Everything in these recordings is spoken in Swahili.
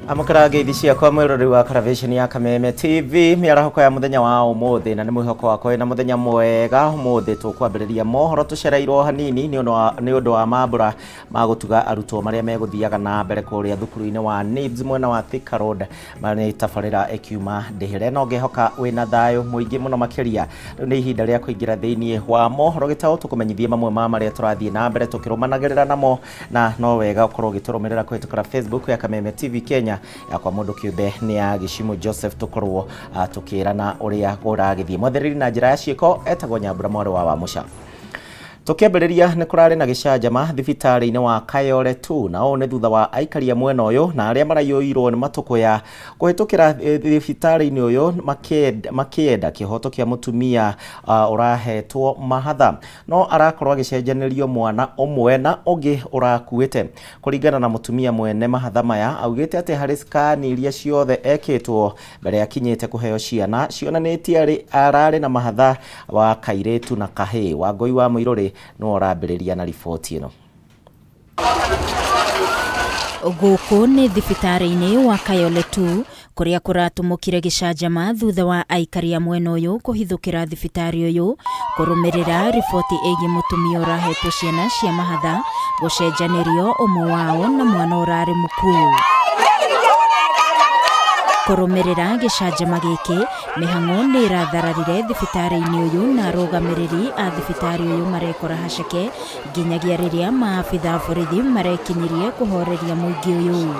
Amukara geithia kwa mwirori wa television ya Kameme TV miarahoko ya muthenya wa umuthi na ni mwihoko wako na muthenya mwega umuthi tukwambiriria mohoro tucereirwo hanini ni undu wa mambura magutuga arutwo maria meguthiaga na mbere kuria thukuru-ini wa NIBS mwena wa Thika Road mani tabarira ekiuma ndihere no ngehoka wina thayo muingi muno makiria ni ihinda ria kuingira thiini wa mohoro Gitau tukumenyithie mamwe ma maria turathie na mbere tukirumanagirira namo na no wega ukorwo giturumirira kwitukara Facebook ya Kameme TV Kenya ya kwa mundu kiumbe ni ya Gishimu Joseph tukorwo tukirana uria uragithie mothereri na njira ya ciiko etagwo Nyambura Mwari wa Musha. Tukiambiriria ni kurari na gicanjama thibitari-ini wa Kayole 2 na o ni thutha wa aikaria mwena uyu na aria marayuirwo ni matuko ya kuhitukira thibitari-ini uyu makienda kihoto kia mutumia urahetwo mahatha no arakorwo agicenjanirio mwana umwe na ungi urakuite kuringana na mutumia mwene mahatha maya augite ati hari scan iria ciothe ekitwo mbere akinyite kuheo ciana cionanitie arari na mahatha wa kairetu na kahe wa ngoi wa muiruri no rambiriria na riboti ino. Guku ni thibitari-ini wa Kayole 2 kuria kuratumukire gicanjama thutha wa aikaria mwena uyu kuhithukira thibitari uyu kurumirira riboti egi mutumia urahetwo ciana cia mahatha gucenjanirio umwe wao na mwana urari mukuu. Kurumirira gicanjama giki mihang'o ni irathararire thibitari-ini uyu na arugamiriri a thibitari uyu marekora haceke nginyagia riria maabitha borithi marekinyirie kuhoreria muingi uyu.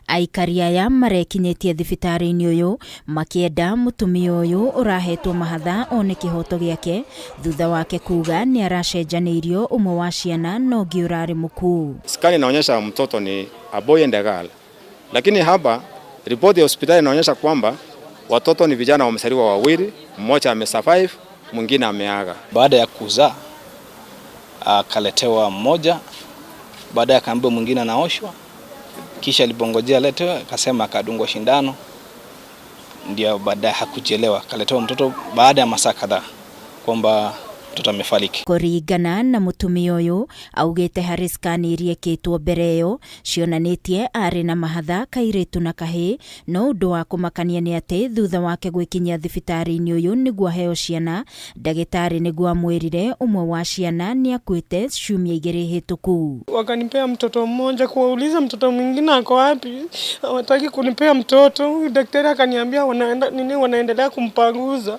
Aikaria aya marekinyitie thibitari-ini uyu makienda mutumia uyu urahetwo mahatha one kihoto giake thutha wake kuga ni aracenjanirio umwe wa ciana no ngi urari mukuu. Skani inaonyesha mtoto ni a boy and a girl, lakini hapa ripoti ya hospitali inaonyesha kwamba watoto ni vijana wamesaliwa wawili, mmoja amesurvive, mwingine ameaga. Baada ya kuzaa akaletewa mmoja, baadaye akaambiwa mwingine anaoshwa, kisha alipongojea letewe akasema akadungwa shindano, ndio baadaye hakuchelewa akaletewa mtoto baada ya masaa kadhaa kwamba mtoto amefariki. Kuringana na mutumia uyu augite hari scan iria ekitwo mbere yo cionanitie ari na mahatha kairetu na kahe no undu wa kumakania ni ati thutha wake gwikinyia thibitari-ini uyu niguo heo ciana ndagitari niguo amwirire umwe wa ciana ni akuite ciumia igiri hituku. Wakanipea mtoto mmoja, kuwauliza mtoto mwingine ako wapi hawataki kunipea mtoto. Daktari akaniambia wanaendelea kumpanguza.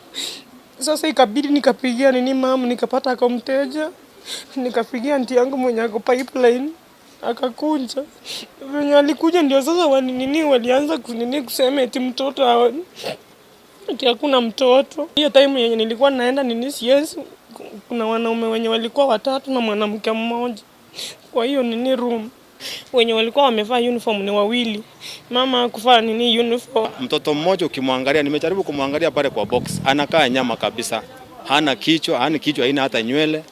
Sasa ikabidi nikapigia mama, nikapata kwa mteja, nikapigia aunti yangu mwenye ako pipeline akakuja. Venye alikuja ndio sasa walianza kusema eti mtoto eti hakuna mtoto. Hiyo time yenye nilikuwa naenda CS kuna wanaume wenye walikuwa watatu na mwanamke mmoja. Kwa hiyo room wenye walikuwa wamevaa uniform ni wawili. Mama hakuvaa uniform. Mtoto mmoja ukimwangalia, nimejaribu kumwangalia pale kwa box, anakaa nyama kabisa. Hana kichwa, haina hata nywele.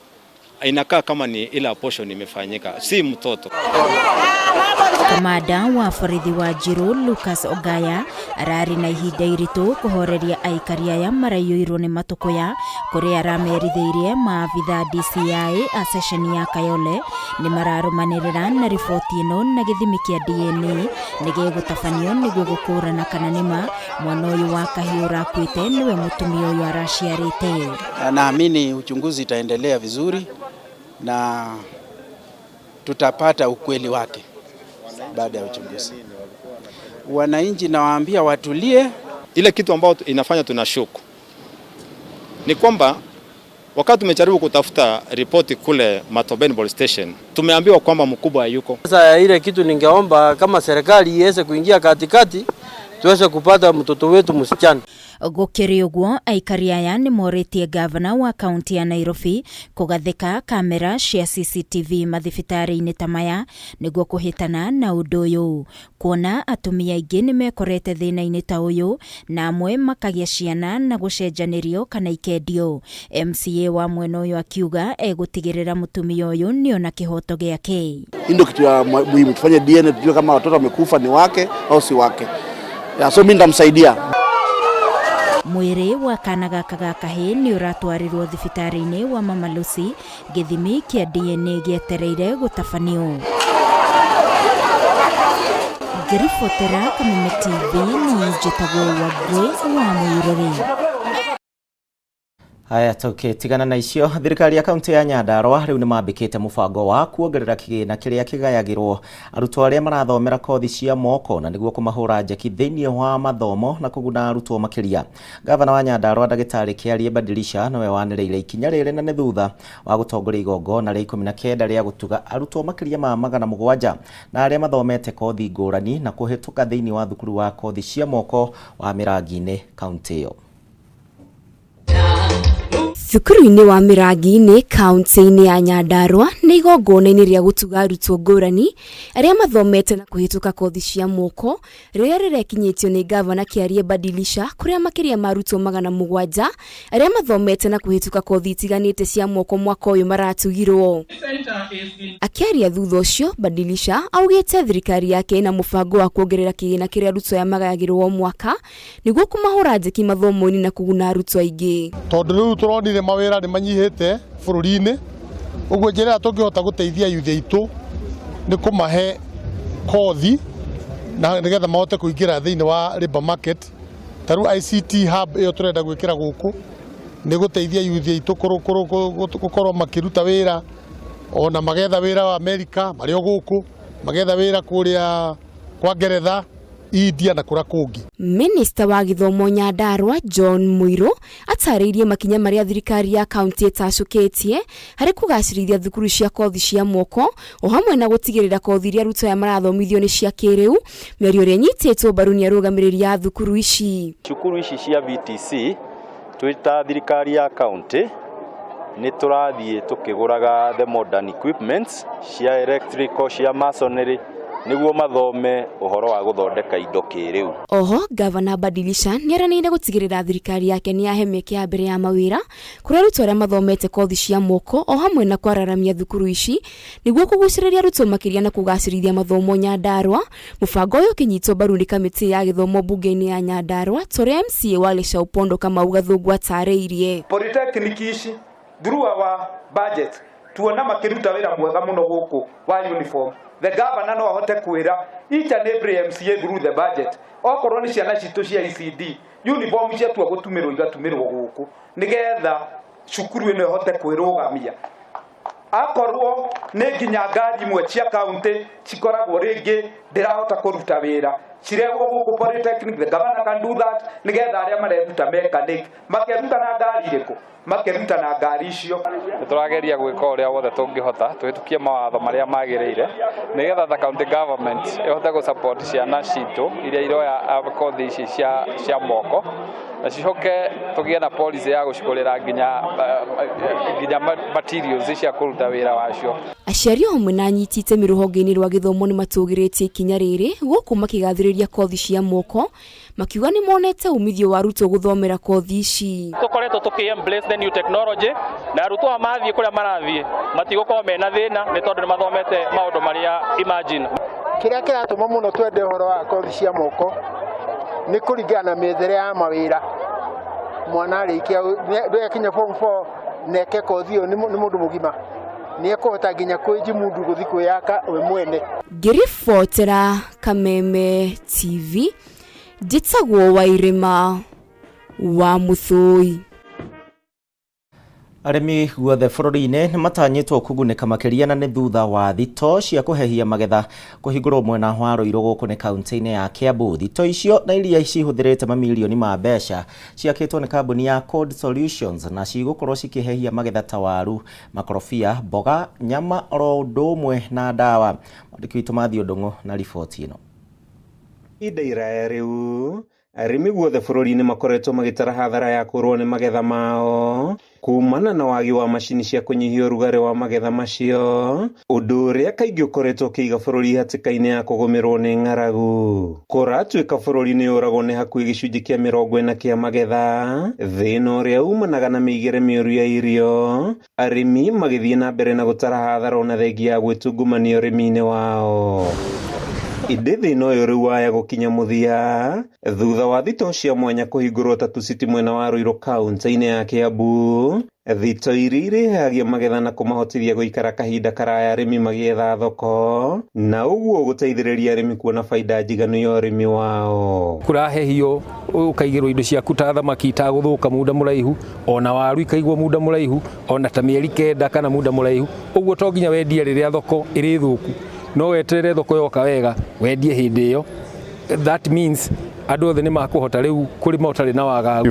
Inakaa kama ni ila portion imefanyika, si mtoto. Kamanda wa borithi wa Jiru Lucas Ogaya arari na ihinda iritu kuhoreria aikaria ya marayuirwo ni matukoya kuria aramerithirie maabitha DCI a session ya Kayole ni mararumanirira na riboti ino na githimi kia DNA nigegutafanio niguo gukurana kana nima mwana uyu wa kahiura kwite niwe mutumia uyu araciarite. Naamini uchunguzi itaendelea vizuri na tutapata ukweli wake baada ya uchunguzi. Wananchi nawaambia watulie. Ile kitu ambayo inafanya tunashuku ni kwamba wakati tumejaribu kutafuta ripoti kule Matobeni Police Station tumeambiwa kwamba mkubwa hayuko. Sasa ile kitu ningeomba kama serikali iweze kuingia katikati tuweze kupata mtoto wetu msichana. Gukiri uguo aikaria aya ni moritie gavana wa kaunti ya Nairobi kugathika kamera cia CCTV mathibitari-ini tamaya niguo kuhitana na undu uyu kuona atumia aingi ni mekorete thina-ini ta uyu na amwe makagia ciana na gucenjanirio kana ikendio. MCA wa mwena uyu akiuga egutigirira mutumia uyu ni ona kihoto giake. Ndio kitu ya muhimu, tufanye DNA tujue kama watoto wamekufa ni wake au si wake. So mimi ndamsaidia. Mwiri wa kana gaka gakahe ni uratwarirwo thibitari-ini wa Mama Lucy githimi kia DNA gietereire gutafanio. ngĩribotera Kameme TV ni Gitau wa Mohoro. Haya, tukitigana na icio, thirikari ya kaunti ya Nyandarua riu ni mambikite mubango wa kuongerera kigina kiria kigayagirwo arutwo aria marathomera kothi cia moko na niguo kumahura njeki thiini wa mathomo na kuguna arutwo makiria. Gavana wa Nyandarua Ndagitari Kiarie Badilisha nowe wanireire ikinya riri na ni thutha wa gutongoria igongona ria 19 ria gutuga arutwo makiria ma 700 na aria mathomete kothi ngurani na kuhituka thiini wa thukuru wa kothi cia moko wa Mirangi-ini kaunti iyo. Thukuru-inĩ wa Mirangi-ini kaunti-inĩ ya Nyandarua nĩ igongona-inĩ rĩa gutuga arutwo ngũrani arĩa mathomete na kuhituka kothi cia moko rĩrĩa rĩrekinyĩtio nĩ Gavana Kiarie Badilisha kũrĩa makĩria ma arutwo 700 arĩa mathomete na kuhituka kothi itiganĩte cia moko mwaka ũyũ maratugirwo. Akĩaria thutha ũcio, Badilisha augĩte thirikari yake ĩna mũbango wa kuongerera kĩgĩna kĩrĩa arutwo aya magayagĩrwo mwaka nĩguo kumahũra njeki mathomo-inĩ na kuguna arutwo aingĩ. Tondũ rĩu tũronire mawĩra nĩ manyihĩte bũrũri-inĩ, ũguo njĩra tũngĩhota gũteithia yuthi aitũ nĩ kũmahe kothi na nĩgetha mahote kũingĩra thĩinĩ wa labor market. Tarĩu ICT hub ĩyo tũrenda gwĩkĩra gũkũ nĩ gũteithia yuthi aitũ gũkorwo makĩruta wĩra ona magetha wĩra wa Amerika marĩ o gũkũ, magetha wĩra kũrĩa kwa Ngeretha, India na kũra kũngĩ. Minister wa gĩthomo Nyandarua John Muiru atarĩirie makinya marĩa thirikari ya kaunti ĩtacũkĩtie harĩ kũgacĩrithia thukuru cia kothi cia moko o hamwe na gũtigĩrĩra kothi iria arutwo aya marathomithio nĩ cia kĩrĩu, mĩario ĩrĩa ĩnyitĩtwo mbaru nĩ arũgamĩrĩri a thukuru ici. Cukuru ici cia VTC twita thirikari ya kaunti nĩ tũrathiĩ tũkĩgũraga the modern equipments cia electrical, cia masonry niguo mathome uhoro wa guthondeka indo kĩrĩu. Oho, Gavana Badilisha nĩaranĩire gũtigĩrĩra thirikari yake nĩ yahe mĩeke ya mbere ya mawĩra kũrĩ arutwo arĩa mathomete kothi cia moko o hamwe na kwararamia thukuru ici nĩguo kũgucĩrĩria arutwo makĩria na kũgacĩrithia mathomo Nyandarua. Mũbango ũyũ ũkĩnyitwo mbaru nĩ kamĩtĩ ya gĩthomo bunge-inĩ ya Nyandarua tũrĩa MCA Wale Shaupondo Kamau Gathũngũ atarĩirie. Polytechnic ici through our budget tuona makĩruta wĩra mwega mũno gũkũ wa uniform. The governor no ahote kwĩra each and every MCA through the budget okorwo nĩ ciana citũ cia ECD uniform cia tuo gũtumĩrwo igatumirwo gũkũ nĩgetha cukuru ĩno ihote kwĩrũgamia. Akorwo nĩ nginya ngari imwe cia county cikoragwo rĩngĩ ndirahota kũruta wĩra cirehwo gũkũ Polytechnic, the governor can do that nĩgetha arĩa mareruta mechanic makeruta na ngari irĩkũ makeruta na ngari icio. Tũrageria gwĩka ũrĩa wothe tũngĩhota twĩtũkie mawatho marĩa magĩrĩire nĩgetha the county government ĩhote gũsupport ciana citũ iria iroya kothi ici cia moko na cicoke tũgĩe na policy ya gũcikũrĩra nginya materials cia kũruta wĩra wacio. Aciari hamwe na anyiti itemi rũhonge-inĩ rwa gĩthomo nĩ matũgĩrĩtie ikinya rĩrĩ gũkũ makĩgathĩrĩria kothi cia moko makiuga nĩ monete umithio wa arutwo gũthomera kothi ici. Tũkoretwo tũkĩ-embrace the new technology na arutwo mathiĩ kũrĩa marathiĩ matigũkorwo mena thĩna nĩ tondũ nĩ mathomete maũndũ marĩa imagine. Kĩrĩa kĩratũma mũno twende ũhoro wa kothi cia moko nĩ kũringana na mĩethere ya mawĩra. Mwana arĩkia akinya form 4 neke kothi ĩyo nĩ mũndũ mũgima nĩ ekũhota nginya kwĩnji mũndũ gũthiĩ kwĩyaka we mwene. Ngĩribotera Kameme TV Gitau wa Muthũi. Arĩmi guothe bũrũri-inĩ nĩ matanyĩtwo kugunĩka makĩria na nĩ thutha wa thito cia kũhehia magetha kũhingũrwo mwena wa Rũirũ gũkũ nĩ kaunti-inĩ ya Kiambu. Thito icio na iria cihũthĩrĩte mamilioni ma mbeca ciakĩtwo nĩ kambuni ya Code Solutions na cigũkorwo cikĩhehia magetha ta waru, makorobia, mboga, nyama oro ũndũ ũmwe na ndawa. Mwandĩki witũ Mathiũ Ndũng'ũ na riboti ĩno. Ihinda rĩu arĩmi guothe bũrũri-inĩ makoretwo magĩtara hathara ya kũrwo nĩ magetha mao kumana na wagi wa macini cia kũnyihia ũrugarĩ wa magetha macio, ũndũ ũrĩa kaingĩ ũkoretwo ũkĩiga bũrũri hatĩka-inĩ ya kũgũmĩrwo nĩ ng'aragu. Kũratuĩka bũrũri nĩ ũragwo nĩ hakuhĩ gĩcunjĩ kĩa 40 kĩa magetha, thĩna ũrĩa umanaga na mĩigĩre mĩũru ya irio, arĩmi magĩthiĩ na mbere na gũtara hathara ona thengia ya gwĩtungumania ũrĩmi-inĩ wao. indi thina uyu riu waya gukinya muthia thutha wa thito cia mwanya kuhingurwo tatu city mwena wa Ruiru kaunti-ini ya Kiambu. Thito iria irehagia magetha na kumahotithia guikara kahinda karaya arimi magietha thoko, na uguo guteithiriria arimi kuona faida njiganu ya urimi wao. Kurahehio ukaigirwo indo ciaku ta thamaki itaguthuka muda muraihu, ona waru ikaigwo muda muraihu, ona ta mieri 9 kana muda muraihu. Uguo to nginya wendie riria thoko iri thuku, no weterere thoko yoka wega wendie hindi iyo. That means you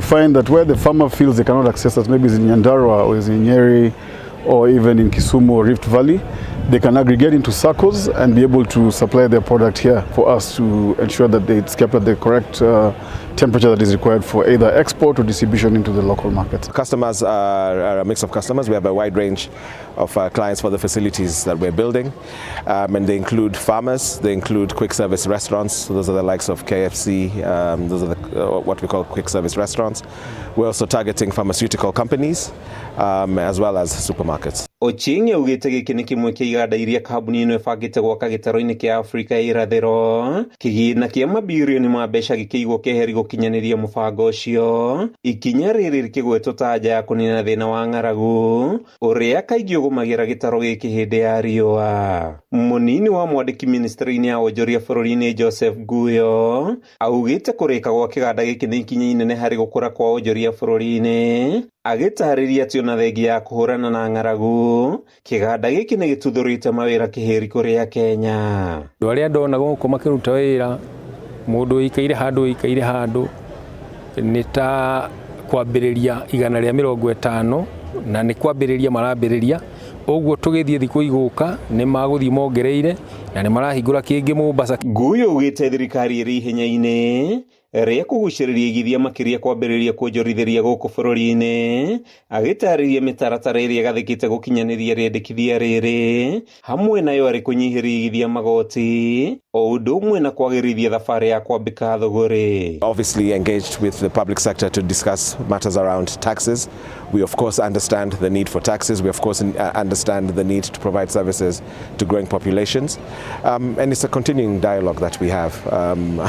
find that where the farmer feels they cannot access us, maybe it's in Nyandarua or is in Nyeri or even in Kisumu or Rift Valley, they can aggregate into circles and be able to supply their product here for us to ensure that it's kept at the correct temperature that is required for either export or distribution into the local market. Customers are a mix of customers. We have a wide range of clients for the facilities that we're building, and they include farmers, they include quick service restaurants. So those are the likes of KFC, those are what we call quick service restaurants. We're also targeting pharmaceutical companies as well as supermarkets. Ochieng augite giki ni kimwe kia iganda iria kambuni ino ibangite gwaka gitaro-ini kia Afrika ya irathiro, kigina kia mabirioni ma mbeca gikiigwo keheri gukinyaniria mubango ucio, ikinya riri rikigwetwo ta nja ya kunina thina wa ng'aragu uria kaingĩ ugumagira gitaro giki hindi ya riũa. Munini wa mwandiki ministry-ini ya wonjoria bũrũri-inĩ Joseph Guyo augite kurika gwa kiganda giki ni ikinya inene hari gukura kwa wonjoria bũrũri-inĩ, agĩtarĩria atĩ ona thengia ya kũhũrana na ng'aragu kiganda giki nĩ gĩtuthũrĩte mawĩra kĩhĩri kũrĩa Kenya. Andũ arĩa ndona gũkũ makĩruta wĩra, mũndũ ikaire handũ nĩ ta kwambĩrĩria 150 na nĩ kwambĩrĩria marambĩrĩria. Ũguo tũgĩthiĩ thikũ igũka nĩ magũthiĩ mongereire na nĩ marahingũra kĩngĩ Mombasa. Guyo ugĩte thirikari ĩrĩ ihenya-inĩ rĩa kũgucĩrĩria igithia makĩria kwambĩrĩria kuonjorithĩria gũkũ bũrũri-inĩ, agĩtarĩria mĩtaratara ĩrĩa ĩgathĩkĩte gũkinyanĩria rĩendekithia rĩrĩ, hamwe nayo arĩ kũnyihĩria igithia magoti, o ũndũ ũmwe na kwagĩrithia thabarĩ ya kwambĩka thũgũrĩ. Obviously engaged with the public sector to discuss matters around taxes. We of course understand the need for taxes. We of course understand the need to provide services to growing populations. And it's a continuing dialogue that we have.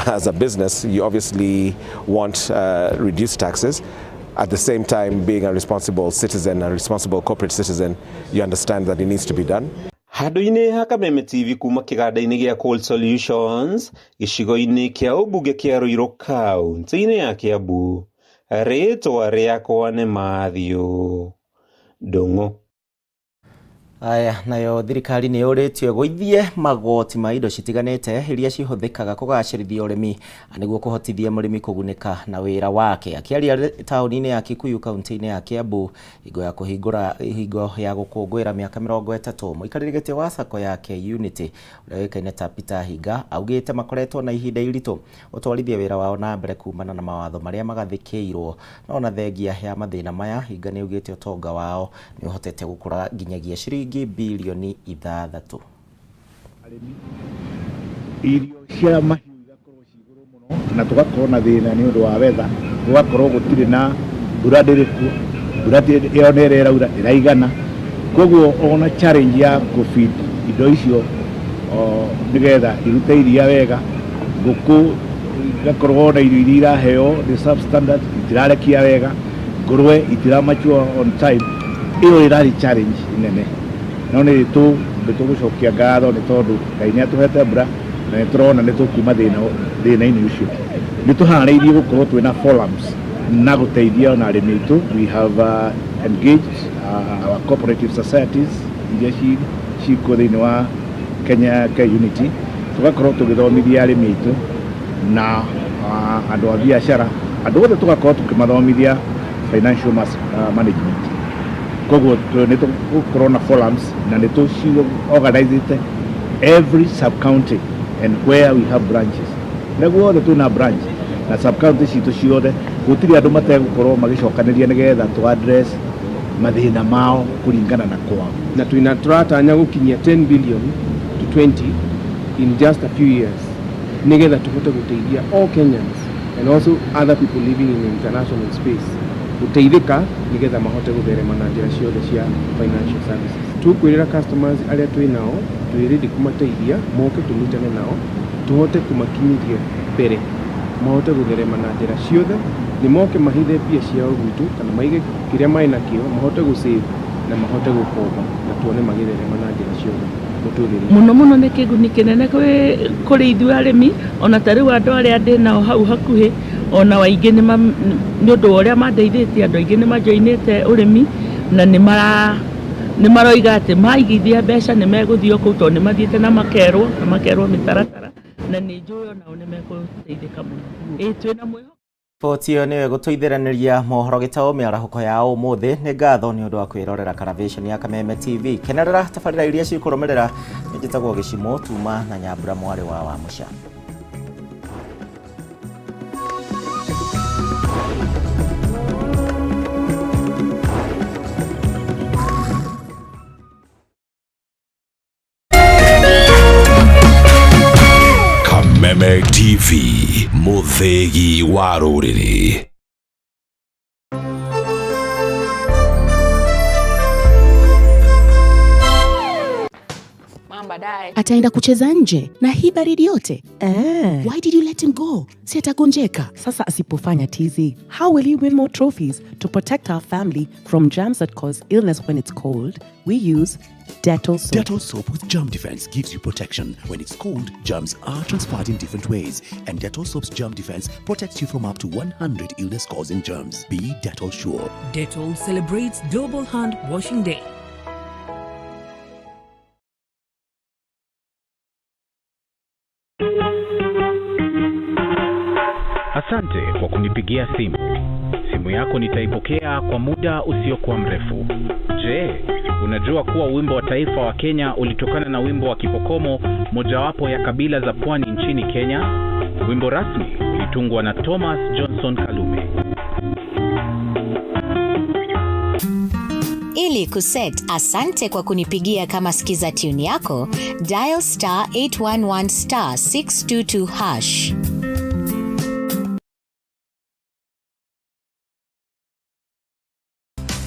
As a business, you obviously want reduced taxes. At the same time, being a responsible citizen, a responsible corporate citizen, you understand that it needs to be done. Handũ-inĩ ha Kameme TV kuma kĩganda-inĩ gĩa Cold Solutions gĩcigo-inĩ kĩa ũmbunge kĩa Ruiru kaunti-inĩ ya Kiambu, rĩtwa rĩakwa nĩ Mathiũ Ndung'u. Aya, nayo thirikari nĩ yũrĩtio gũithie magoti ma indo citiganĩte iria cihũthĩkaga kũgacĩrithia ũrĩmi nĩguo kũhotithia mũrĩmi kũgunĩka na wĩra wake. Akĩaria taũni-inĩ ya Kikuyu kaunti-inĩ ya Kiambu hingo ya kũhingũra hingo ya gũkũngũĩra mĩaka 30, mũikarĩri gĩtĩ wa SACCO yake Unity ũrĩa ũĩkaine ta Peter Hinga augĩte makoretwo na ihinda iritũ gũtwarithia wĩra wao na mbere kumana na mawatho marĩa magathĩkĩirwo, no na thengia ya mathĩna maya Hinga nĩ augĩte ũtonga wao nĩ ũhotete gũkũra nginyagia ciringi bilioni 6. Irio cia mahiũ igakorwo cigũrũ mũno na tũgakorwo na thĩna nĩ ũndũ wa weather, gũgakorwo gũtirĩ na mbura ndĩrĩkuo, mbura ĩyo nĩ ĩraura ĩraigana, koguo ona challenge ya gũfeed indo icio nĩgetha irute iria wega, ngũkũ igakorwo na irio iria iraheo nĩ substandard, itirarekia wega, ngũrwe itiramature on time. Iyo ĩrarĩ challenge nene, no nĩ tũgũcokia ngatho nĩ tondũ Ngai nĩ atũhete mbura na nĩ tũrona nĩ tũkuma thĩna-inĩ ũcio. Nĩ tũharĩirie gũkorwo twĩna forums na gũteithia ona arĩmi aitũ. We have engaged our cooperative societies iria ciĩkuo thĩinĩ wa Kenya Unity, tũgakorwo tũgĩthomithia arĩmi aitũ na andũ a biacara, andũ othe tũgakorwo tũkĩmathomithia financial management. Koguo nĩ tũgũkorwo na forums na nĩ tũci-organizĩte every sub-county and where we have branches. Nĩguo othe twĩna branch na sub-county citũ ciothe gũtirĩ andũ mategũkorwo magĩcokanĩria nĩgetha tũ-address mathĩna mao kũringana na kwao. Na tũratanya gũkinyia 10 billion to 20 in just a few years nĩgetha tũhote gũteithia all Kenyans and also other people living in international space gũteithĩka nĩgetha mahote gũtherema na njĩra ciothe cia financial services. Tũkwĩrĩra customers arĩa twĩ nao twĩ ready kũmateithia moke tũnyitane nao tuhote kumakinyithia mbere mahote gutherema na njĩra ciothe, nĩ moke mahithe mbia ciao gwitũ kana maige kĩrĩa maĩ nakĩo mahote gũsave na mahote gũkomba na tuone magĩtherema na njĩra ciothe mũtũrĩre. Mũno nĩ kĩguni kĩnene kũrĩ ithuĩ arĩmi, ona ta rĩu andũ arĩa ndĩ nao hau hakuhĩ ona waingĩ nĩ ũndũ wa ũrĩa mandeithĩtie, andũ aingĩ nĩ majoinĩte ũrĩmi na nĩ maroiga atĩ maigithia mbeca nĩ megũthiĩ kũu tondũ nĩ mathiĩte na makerwo mĩtaratara na nĩ njũĩ onao nĩ megũteithĩka mũno. Twĩna mwĩhoko. Potio nĩwe gũtũithĩranĩria mohoro Gitau mĩarahũko ya ũmũthĩ. Nĩ ngatho nĩ ũndũ wa kwĩrorera Karavisheni ya Kameme TV. Kenerera tabarĩra iria cikũrũmĩrĩra. Nĩ njĩtagwo Gĩcimo Tuma na Nyambura mwarĩ wa Wamũca. Kameme TV, mũthĩgi wa rũrĩrĩ. Ataenda kucheza nje na hii baridi yote. Why did you let him go? Si atagonjeka. Sasa asipofanya tizi, how will he win more trophies? To protect our family from germs that cause illness when it's cold, we use Dettol soap. Dettol soap with germ defense gives you protection. When it's cold, germs are transferred in different ways. And Dettol soap's germ defense protects you from up to 100 illness-causing germs. Be Dettol sure. Dettol celebrates Global Hand Washing Day. Asante kwa kunipigia simu. Simu yako nitaipokea kwa muda usiokuwa mrefu. Je, unajua kuwa wimbo wa taifa wa Kenya ulitokana na wimbo wa Kipokomo, mojawapo ya kabila za pwani nchini Kenya? Wimbo rasmi ulitungwa na Thomas Johnson Kalume. Ili kuset asante kwa kunipigia kama skiza tune yako, dial *811*622#.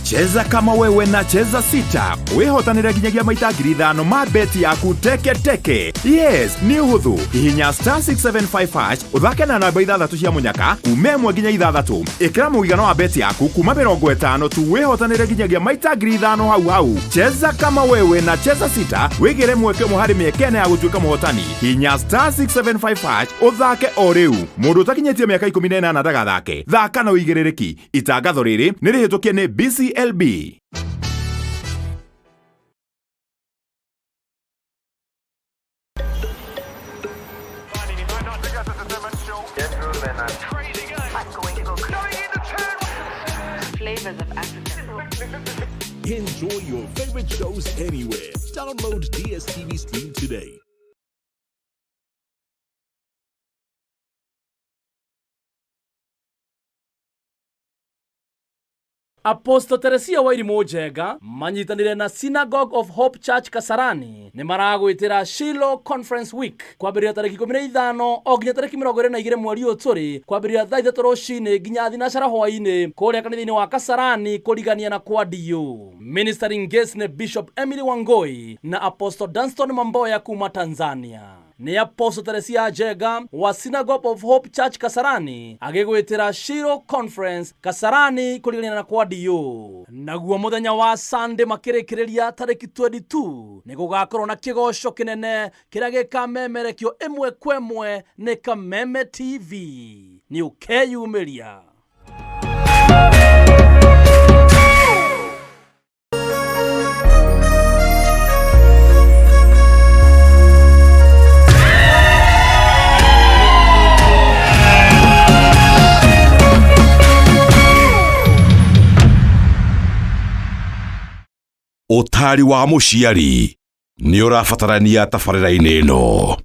Cheza kama wewe na cheza sita. Wihotanira kinyagia maita 5,000 ma beti yaku teke. Yes, ni uhuthu. Hihinya *675# uthake na namba 6 cia munyaka kume 1 nginya 6. Ikira muigano wa beti yaku kuma 50 tu wihotanira kinyagia maita 5,000 hau. Cheza kama wewe na cheza sita. Wigire mweke muhari miekene ya gutuika muhotani. Hihinya *675# uthake o riu. Mundu utakinyetie miaka 18 ndagathake. Thaka na uigirereki. Itangatho riri ni rihitukie ni BCLB. Enjoy your favorite shows anywhere. Download DSTV Stream today. Apostle Teresia Wairimu Njega manyitanire na Synagogue of Hope Church Kasarani ni maragwitira Shiloh Conference Week kwambĩrĩria tarĩki 15 o nginya tarĩki 22 mweri ũyũ tũrĩ kwambĩrĩria thaa 3 rũcinĩ nginya thinacara hwaĩ-inĩ kũrĩa kanitha-inĩ wa Kasarani kũrigania na kwa Dio. Ministering guest ni Bishop Emily Wangoi na Apostle Dunston Mamboya kuma Tanzania. Ni Apostle Teresia Njega wa Synagogue of Hope Church Kasarani agĩgwĩtĩra Shiloh Conference Kasarani kũrigania na kwa Dio. Naguo mũthenya wa Sunday makĩrĩkĩrĩria tarĩki 22 nĩ gũgakorwo na kĩgoco kĩnene kĩrĩa gĩkamemerekio ĩmwe kwa ĩmwe nĩ Kameme TV. Nĩ ũkeyumĩria. Ũtari wa mũciari nĩ ũrabatarania tabarĩra-inĩ ĩno.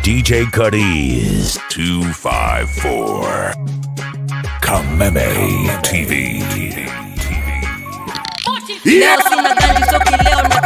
DJ Cuddy's 254 Kameme TV. Leo sina gani toki leo na